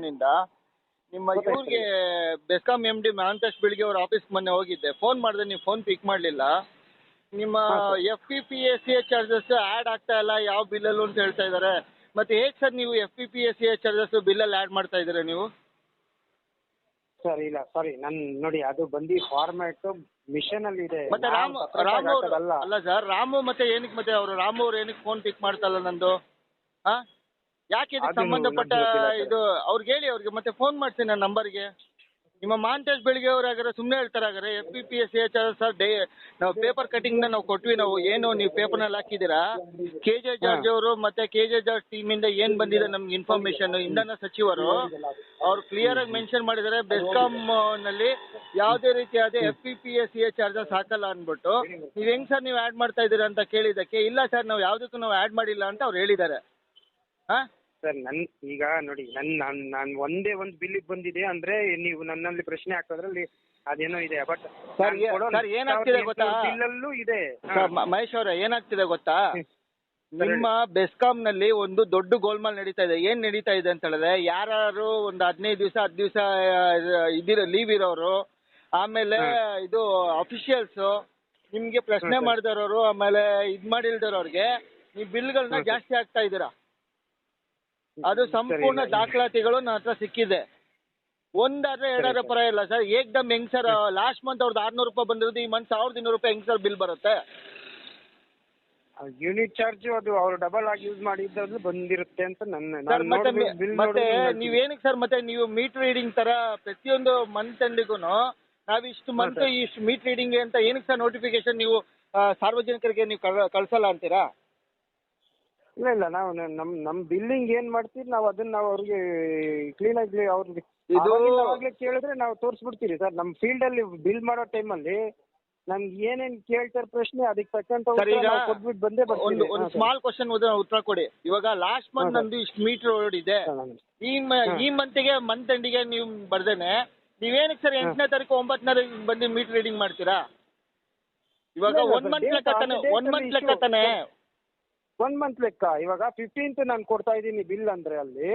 ನಿಂದ ನಿಮ್ಮ ಇವ್ರಿಗೆ ಬೆಸ್ಕಾಂ MD ಮಹಾಂತೇಶ್ ಬಿಳ್ಗೆ ಅವ್ರ ಆಫೀಸ್ಗೆ ಮೊನ್ನೆ ಹೋಗಿದ್ದೆ. ಫೋನ್ ಮಾಡಿದೆ, ನೀವು ಫೋನ್ ಪಿಕ್ ಮಾಡಲಿಲ್ಲ. ನಿಮ್ಮ FPPACA ಚಾರ್ಜಸ್ ಆ್ಯಡ್ ಆಗ್ತಾ ಇಲ್ಲ ಯಾವ ಬಿಲ್ಲಲ್ಲೂ ಅಂತ ಹೇಳ್ತಾ ಇದ್ದಾರೆ. ಮತ್ತೆ ಹೇಗೆ ಸರ್ ನೀವು FPPACA ಚಾರ್ಜಸ್ ಬಿಲ್ಲಲ್ಲಿ ಆ್ಯಡ್ ಮಾಡ್ತಾ ಇದ್ದೀರಾ ನೀವು? ಸರ್ ಇಲ್ಲ ಸಾರಿ, ನಾನು ನೋಡಿ ಅದು ಬಂದು ಫಾರ್ಮ್ಯಾಟ್ ಮಿಷನ್ ಅಲ್ಲಿ ಇದೆ. ಮತ್ತೆ ರಾಮು ಅಲ್ಲ ಸರ್, ರಾಮು ಮತ್ತೆ ಏನಕ್ಕೆ ಮತ್ತೆ ಅವರು ರಾಮು ಅವ್ರು ಏನಕ್ಕೆ ಫೋನ್ ಪಿಕ್ ಮಾಡ್ತಾ ಇಲ್ಲ ನಂದು? ಹಾ, ಯಾಕೆ ಇದಕ್ಕೆ ಸಂಬಂಧಪಟ್ಟ ಇದು ಅವ್ರಿಗೆ ಹೇಳಿ, ಅವ್ರಿಗೆ ಮತ್ತೆ ಫೋನ್ ಮಾಡ್ತೀನಿ ನನ್ನ ನಂಬರ್ಗೆ. ನಿಮ್ಮ ಮಹಾಂತೇಶ್ ಬೆಳಿಗ್ಗೆ ಅವ್ರು ಹಾಗಾದ್ರೆ ಸುಮ್ಮನೆ ಹೇಳ್ತಾರೆ ಹಾಗಾದ್ರೆ FPPACA ಚಾರ್ಜಸ್ ಸರ್ ನಾವು ಪೇಪರ್ ಕಟಿಂಗ್ನ ನಾವು ಕೊಟ್ವಿ. ನಾವು ಏನು ನೀವು ಪೇಪರ್ನಲ್ಲಿ ಹಾಕಿದ್ದೀರಾ, KJ ಜಾರ್ಜ್ ಅವರು ಮತ್ತೆ KJ ಜಾರ್ಜ್ ಟೀಮಿಂದ ಏನು ಬಂದಿದೆ ನಮ್ಗೆ ಇನ್ಫಾರ್ಮೇಶನ್, ಇಂಧನ ಸಚಿವರು ಅವ್ರು ಕ್ಲಿಯರ್ ಆಗಿ ಮೆನ್ಷನ್ ಮಾಡಿದ್ದಾರೆ ಬೆಸ್ಕಾಂ ನಲ್ಲಿ ಯಾವುದೇ ರೀತಿಯಾದ FPPACA ಚಾರ್ಜಸ್ ಹಾಕಲ್ಲ ಅಂದ್ಬಿಟ್ಟು. ನೀವು ಹೆಂಗ್ ಸರ್ ನೀವು ಆ್ಯಡ್ ಮಾಡ್ತಾ ಇದ್ದೀರಾ ಅಂತ ಕೇಳಿದ್ದಕ್ಕೆ, ಇಲ್ಲ ಸರ್ ನಾವು ಯಾವುದಕ್ಕೂ ನಾವು ಆ್ಯಡ್ ಮಾಡಿಲ್ಲ ಅಂತ ಅವ್ರು ಹೇಳಿದ್ದಾರೆ. ಹಾಂ ಸರ್, ಈಗ ನೋಡಿ ನಾನು ಒಂದೇ ಒಂದು ಬಿಲ್ಲಿಗೆ ಬಂದಿದೆ ಅಂದ್ರೆ ನೀವು ನನ್ನಲ್ಲಿ ಪ್ರಶ್ನೆ ಹಾಕೋದ್ರಲ್ಲಿ ಅದೇನೋ ಇದೆ. ಬಟ್ ಸರ್ ಏನಾಗ್ತಿದೆ ಗೊತ್ತಾ, ಬಿಲ್ಲಲ್ಲೂ ಇದೆ ಮಹೇಶ್ ಅವರೇ, ಏನಾಗ್ತಿದೆ ಗೊತ್ತಾ, ನಿಮ್ಮ ಬೆಸ್ಕಾಂ ನಲ್ಲಿ ಒಂದು ದೊಡ್ಡ ಗೋಲ್ಮಾಲ್ ನಡೀತಾ ಇದೆ. ಏನ್ ನಡೀತಾ ಇದೆ ಅಂತ ಹೇಳಿದ್ರೆ, ಯಾರು ಒಂದು 15 ದಿವಸ 10 ದಿವಸ ಲೀವ್ ಇರೋರು, ಆಮೇಲೆ ಇದು ಅಫಿಷಿಯಲ್ಸ್, ನಿಮ್ಗೆ ಪ್ರಶ್ನೆ ಮಾಡಿದವರು, ಆಮೇಲೆ ಇದ್ ಮಾಡಿಲ್ದವ್ರಿಗೆ ನೀವು ಬಿಲ್ಗಳನ್ನ ಜಾಸ್ತಿ ಆಗ್ತಾ ಇದ್ದೀರಾ. ಅದು ಸಂಪೂರ್ಣ ದಾಖಲಾತಿಗಳು ನನ್ನ ಹತ್ರ ಸಿಕ್ಕಿದೆ. ಒಂದಾದ್ರೆ ಎರಡರ ಪರ ಇಲ್ಲ ಸರ್. ಏಕ್ದಮ್ ಹೆಂಗ್ ಸರ್ ಲಾಸ್ಟ್ ಮಂತ್ ಅವ್ರದ್ದು 600 ರೂಪಾಯಿ ಬಂದಿರೋದು, ಈ ಮಂತ್ 1200 ರೂಪಾಯಿ ಹೆಂಗ್ ಸರ್ ಬಿಲ್ ಬರುತ್ತೆ? ಯೂನಿಟ್ ಚಾರ್ಜ್ ಅದು ಅವ್ರು ಡಬಲ್ ಆಗಿ ಯೂಸ್ ಮಾಡಿದ್ದು ಬಂದಿರುತ್ತೆ ಅಂತ ಮತ್ತೆ ನೀವೇನಕ್ಕೆ ಸರ್ ಮತ್ತೆ ನೀವು ಮೀಟ್ ರೀಡಿಂಗ್ ತರ ಪ್ರತಿಯೊಂದು ಮಂತ್ ಎಂಡಿಗೂ ನಾವು ಇಷ್ಟು ಮಂತ್ ಇಷ್ಟು ಮೀಟ್ ರೀಡಿಂಗ್ ಅಂತ ಏನಕ್ಕೆ ಸರ್ ನೋಟಿಫಿಕೇಶನ್ ನೀವು ಸಾರ್ವಜನಿಕರಿಗೆ ನೀವು ಕಳ್ಸಲ್ಲ ಅಂತೀರಾ? ಇಲ್ಲ ನಾವು ನಮ್ ಬಿಲ್ಲಿಂಗ್ ಏನ್ ಮಾಡ್ತೀವಿ ನಾವು ಅದನ್ನ ನಾವು ಅವ್ರಿಗೆ ಕ್ಲೀನ್ ಆಗಿ ಅವ್ರಿಗೆ ಕೇಳಿದ್ರೆ ನಾವು ತೋರಿಸ್ಬಿಡ್ತೀವಿ ಸರ್. ನಮ್ಮ ಫೀಲ್ಡ್ ಅಲ್ಲಿ ಬಿಲ್ ಮಾಡೋ ಟೈಮಲ್ಲಿ ನಮ್ಗೆ ಏನೇನ್ ಕೇಳ್ತಾರೆ ಪ್ರಶ್ನೆ ಅದಕ್ಕೆ ತಕ್ಕಂತ ಕೊಟ್ಬಿಟ್ಟು ಬಂದೇ ಬರ್ತೀವಿ. ಒಂದು ಸ್ಮಾಲ್ ಕ್ವಶನ್ ಉತ್ತರ ಕೊಡಿ. ಇವಾಗ ಲಾಸ್ಟ್ ಮಂತ್ ನಂದು ಇಷ್ಟು ಮೀಟರ್ ರೋಡ್ ಇದೆ, ಈ ಮಂತ್ಗೆ ಮಂತ್ ಎಂಡಿಗೆ ನೀವು ಬರ್ದೇನೆ ನೀವೇನಕ್ಕೆ ಸರ್ 8ನೇ ತಾರೀಕು 9ನೇ ತಾರೀಕು ಬಂದು ಮೀಟರ್ ರೀಡಿಂಗ್ ಮಾಡ್ತೀರಾ? ಇವಾಗ 1 ಮಂತ್ ಲೆಕ್ಕ ತಾನೆ, 1 ಮಂತ್ ಲೆಕ್ಕ ತಾನೆ. 1 ಮಂತ್ ಲೆಕ್ಕ. ಇವಾಗ 15th ನಾನು ಕೊಡ್ತಾ ಇದ್ದೀನಿ ಬಿಲ್ ಅಂದ್ರೆ ಅಲ್ಲಿ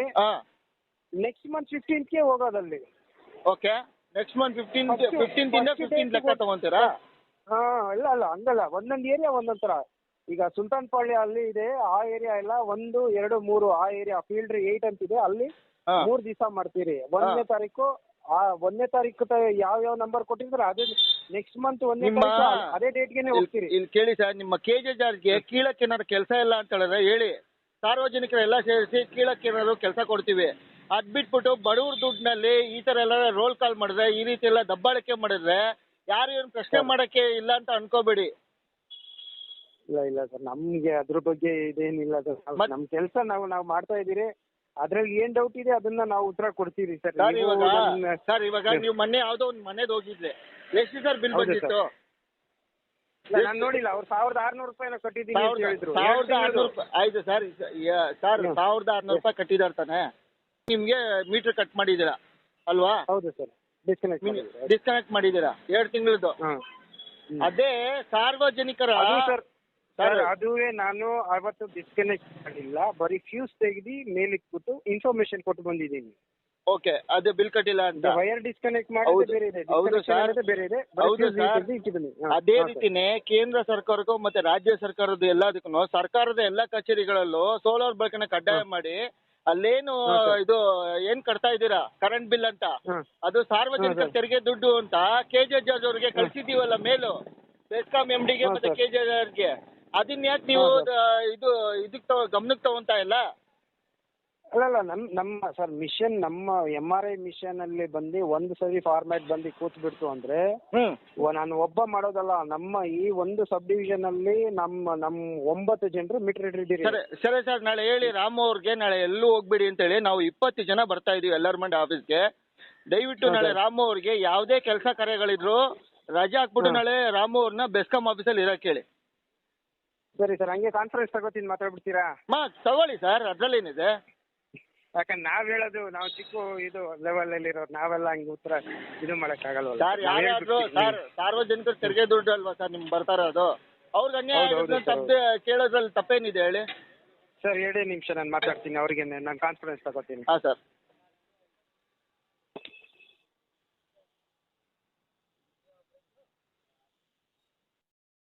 ನೆಕ್ಸ್ಟ್ ಮಂತ್ 15th ಹೋಗೋದಲ್ಲಿ. ಓಕೆ, ನೆಕ್ಸ್ಟ್ ಮಂತ್ 15th ಇಂದ 15th ಲೆಕ್ಕ ತಗೊಂತೀರಾ? ಇಲ್ಲ ಹಂಗಲ್ಲ, ಒಂದೊಂದು ಏರಿಯಾ ಒಂದೊಂದ್ ತರ. ಈಗ ಸುಲ್ತಾನ್ ಪಾಳ್ಯ ಅಲ್ಲಿ ಇದೆ, ಆ ಏರಿಯಾ ಎಲ್ಲ 1, 2, 3 ಆ ಏರಿಯಾ ಫೀಲ್ಡ್ 8 ಅಂತಿದೆ, ಅಲ್ಲಿ 3 ದಿವಸ ಮಾಡ್ತೀರಿ. 1ನೇ ತಾರೀಕು 1ನೇ ತಾರೀಕು ಯಾವ ನಂಬರ್ ಕೊಟ್ಟಿದ್ರೆ ಅದೇ ನೆಕ್ಸ್ಟ್ ಮಂತ್ 1ನೇ ತಾರೀಕು ಅದೇ ಡೇಟ್ಗೆನೆ ಹೋಗ್ತೀರಿ. ಇಲ್ಲಿ ಕೇಳಿ ಸರ್, ನಿಮ್ಮ KJ ಜಾರ್ಜ್ಗೆ ಕೀಳಕ್ಕೆ ಏನಾದ್ರು ಕೆಲಸ ಇಲ್ಲ ಅಂತ ಹೇಳಿದ್ರೆ ಹೇಳಿ, ಸಾರ್ವಜನಿಕರೆಲ್ಲ ಸೇರಿಸಿ ಕೀಳಕ್ಕೆ ಏನಾದ್ರು ಕೆಲಸ ಕೊಡ್ತೀವಿ. ಅದ್ ಬಿಟ್ಬಿಟ್ಟು ಬಡವ್ರ ದುಡ್ಡಿನಲ್ಲಿ ಈ ತರ ಎಲ್ಲ ರೋಲ್ ಕಾಲ್ ಮಾಡಿದ್ರೆ, ಈ ರೀತಿ ಎಲ್ಲ ದಬ್ಬಾಳಿಕೆ ಮಾಡಿದ್ರೆ ಯಾರು ಏನು ಪ್ರಶ್ನೆ ಮಾಡಕ್ಕೆ ಇಲ್ಲ ಅಂತ ಅನ್ಕೋಬೇಡಿ. ಇಲ್ಲ ಸರ್, ನಮ್ಗೆ ಅದ್ರ ಬಗ್ಗೆ ಇದೇನಿಲ್ಲ ಸರ್. ನಮ್ ಕೆಲಸ ನಾವು ಮಾಡ್ತಾ ಇದೀರಿ. ಅದ್ರಲ್ಲಿ ಏನ್ ಡೌಟ್ ಇದೆ ಅದನ್ನ ನಾವು ಉತ್ತರ ಕೊಡ್ತೀವಿ ಸರ್. ಇವಾಗ ನೀವು ಮೊನ್ನೆ ಯಾವ್ದೋ ಒಂದು ಮನೆದು ಹೋಗಿದ್ರೆ ಎಷ್ಟು ಸರ್ ಬಿಲ್ ಬಂದಿತ್ತು? ನಾನು ನೋಡಿಲ್ಲ. ಅವ್ರು 1600 ರೂಪಾಯಿನ ಕಟ್ಟಿದ್ದೀನಿ ಅಂತ ಹೇಳಿದ್ರು. 1600 ರೂಪಾಯಿ ಆಯ್ತು ಸರ್. 1600 ರೂಪಾಯಿ ಕಟ್ಟಿದಾರೆ ತಾನೆ, ನಿಮ್ಗೆ ಮೀಟರ್ ಕಟ್ ಮಾಡಿದ್ದೀರಾ ಅಲ್ವಾ? ಹೌದು ಸರ್, ಡಿಸ್ಕನೆಕ್ಟ್ ಮಾಡಿದ್ದೀರಾ 2 ತಿಂಗಳದ್ದು. ಅದೇ ಸಾರ್ವಜನಿಕರ ಸರ್, ಅದುವೇ ನಾನು ಅವತ್ತು ಡಿಸ್ಕನೆಕ್ಟ್ ಮಾಡಿಲ್ಲ, ಬರೀ ಫ್ಯೂಸ್ ತೆಗೆದು ಮೇಲಿಟ್ಬಿಟ್ಟು ಇನ್ಫಾರ್ಮೇಶನ್ ಕೊಟ್ಟು ಬಂದಿದ್ದೀನಿ. ಓಕೆ, ಅದು ಬಿಲ್ ಕಟ್ಟಿಲ್ಲ ಅಂತ. ವೈರ್ ಡಿಸ್ಕನೆಕ್ಟ್ ಮಾಡಿದ್ರೆ ಬೇರೆ ಇದೆ, ಹೌದು ಸರ್. ಅದೇ ರೀತಿನೇ ಕೇಂದ್ರ ಸರ್ಕಾರಕ್ಕೂ ಮತ್ತೆ ರಾಜ್ಯ ಸರ್ಕಾರದ ಎಲ್ಲದಕ್ಕೂ ಸರ್ಕಾರದ ಎಲ್ಲಾ ಕಚೇರಿಗಳಲ್ಲೂ ಸೋಲಾರ್ ಬಳಕೆನ ಕಡ್ಡಾಯ ಮಾಡಿ ಅಲ್ಲೇನು ಇದು ಏನ್ ಕಟ್ತಾ ಇದ್ದೀರಾ ಕರೆಂಟ್ ಬಿಲ್ ಅಂತ, ಅದು ಸಾರ್ವಜನಿಕ ತೆರಿಗೆ ದುಡ್ಡು ಅಂತ KJ ಜಾರ್ಜ್ ಅವ್ರಿಗೆ ಕಳ್ಸಿದೀವಲ್ಲ ಮೇಲು, ಬೆಸ್ಕಾಂ MDಗೆ ಮತ್ತೆ KJ ಜಾರ್ಜ್ಗೆ. ಅದನ್ನ ಯಾಕೆ ನೀವು ಇದಕ್ಕೆ ಗಮನಕ್ಕೆ ತಗೊಂತಾ ಇಲ್ಲ? ಅಲ್ಲ ನಮ್ಮ ಸರ್ ಮಿಷನ್, ನಮ್ಮ MRI ಮಿಷನ್ ಅಲ್ಲಿ ಬಂದು ಒಂದು ಸರಿ ಫಾರ್ಮ್ಯಾಟ್ ಬಂದು ಕೂತ್ ಬಿಡ್ತು ಅಂದ್ರೆ ನಾನು ಒಬ್ಬ ಮಾಡೋದಲ್ಲ, ನಮ್ಮ ಈ ಒಂದು ಸಬ್ ಡಿವಿಷನ್ ಅಲ್ಲಿ ನಮ್ಮ 9 ಜನರು ಮೀಟರ್ ಹಿಡಿದಿರಿ. ಸರಿ ಸರ್, ನಾಳೆ ಹೇಳಿ ರಾಮು ಅವ್ರಿಗೆ ನಾಳೆ ಎಲ್ಲೂ ಹೋಗ್ಬಿಡಿ ಅಂತ ಹೇಳಿ. ನಾವು 20 ಜನ ಬರ್ತಾ ಇದೀವಿ ಎಲ್ಲರ್ಮಂಡ್ ಆಫೀಸ್ಗೆ. ದಯವಿಟ್ಟು ನಾಳೆ ರಾಮು ಅವ್ರಿಗೆ ಯಾವುದೇ ಕೆಲಸ ಕಾರ್ಯಗಳಿದ್ರು ರಜೆ ಹಾಕ್ಬಿಟ್ಟು ನಾಳೆ ರಾಮು ಅವ್ರನ್ನ ಬೆಸ್ಕಾಂ ಆಫೀಸಲ್ಲಿ ಇರಕ್ಕೆ ಹೇಳಿ. ಸರಿ ಸರ್, ಹಂಗೆ ಕಾನ್ಫರೆನ್ಸ್ ತಗೋತೀನಿ, ಮಾತಾಡ್ಬಿಡ್ತೀರಾ? ತಗೊಳ್ಳಿ ಸರ್, ಅದ್ರಲ್ಲೇನಿದೆ. ಯಾಕಂದ್ರೆ ನಾವ್ ಹೇಳೋದು ನಾವು ಚಿಕ್ಕ ಇದು ಲೆವೆಲ್ ಅಲ್ಲಿ ಇರೋರು, ನಾವೆಲ್ಲ ಹಂಗೆ ಉತ್ತರ ಇದು ಮಾಡಕ್ ಆಗಲ್ವಲ್ಲ ಸರ್. ಯಾರಾದ್ರೂ ಸಾರ್ವಜನಿಕರು ತೆರಿಗೆ ದುಡ್ಡು ಅಲ್ವಾ ಸರ್ ನಿಮ್ಗೆ ಬರ್ತಾ ಇರೋದು? ಅವ್ರಿಗೆ ಅನ್ಯಾಯ ಕೇಳೋದ್ರಲ್ಲಿ ತಪ್ಪೇನಿದೆ ಹೇಳಿ? ಸರ್ 2 ನಿಮಿಷ ನಾನು ಮಾತಾಡ್ತೀನಿ, ಅವ್ರಿಗೆ ನಾನು ಕಾನ್ಫರೆನ್ಸ್ ತಗೋತೀನಿ. ಹಾಂ ಸರ್.